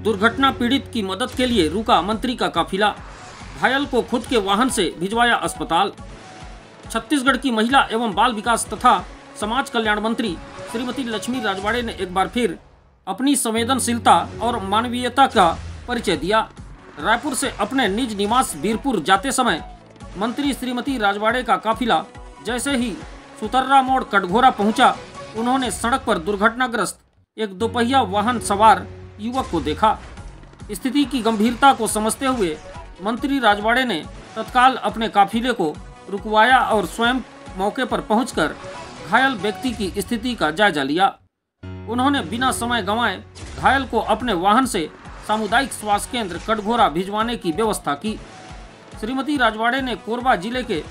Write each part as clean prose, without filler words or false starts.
दुर्घटना पीड़ित की मदद के लिए रुका मंत्री का काफिला, घायल को खुद के वाहन से भिजवाया अस्पताल। छत्तीसगढ़ की महिला एवं बाल विकास तथा समाज कल्याण मंत्री श्रीमती लक्ष्मी राजवाड़े ने एक बार फिर अपनी संवेदनशीलता और मानवीयता का परिचय दिया। रायपुर से अपने निज निवास बीरपुर जाते समय मंत्री श्रीमती राजवाड़े का काफिला जैसे ही सुतर्रा मोड़ कटघोरा पहुंचा, उन्होंने सड़क पर दुर्घटनाग्रस्त एक दोपहिया वाहन सवार युवक को देखा। स्थिति की गंभीरता को समझते हुए मंत्री राजवाड़े ने तत्काल अपने काफिले को रुकवाया और स्वयं मौके पर पहुंचकर घायल व्यक्ति की स्थिति का जायजा लिया। उन्होंने बिना समय गंवाए घायल को अपने वाहन से सामुदायिक स्वास्थ्य केंद्र कटघोरा भिजवाने की व्यवस्था की। श्रीमती राजवाड़े ने कोरबा जिले के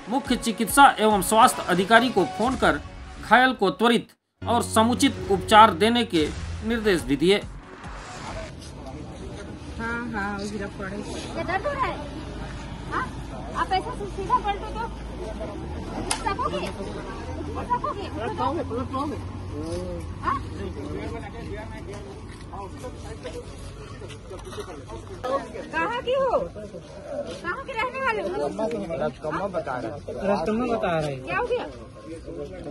मुख्य चिकित्सा एवं स्वास्थ्य अधिकारी को फोन कर घायल को त्वरित और समुचित उपचार देने के निर्देश भी दिए। हाँ, गिरा पड़े। ये दर्द हो रहा है? हाँ? आप ऐसा सीधा पलटो तो सकोगे? हाँ? कहाँ की हो? कहाँ के रहने वाले हो? रस्तमा बता रहा है। क्या हो गया?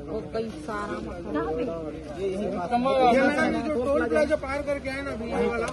वो कई सारा टोल प्लाजा पार करके आए ना, अभी वाला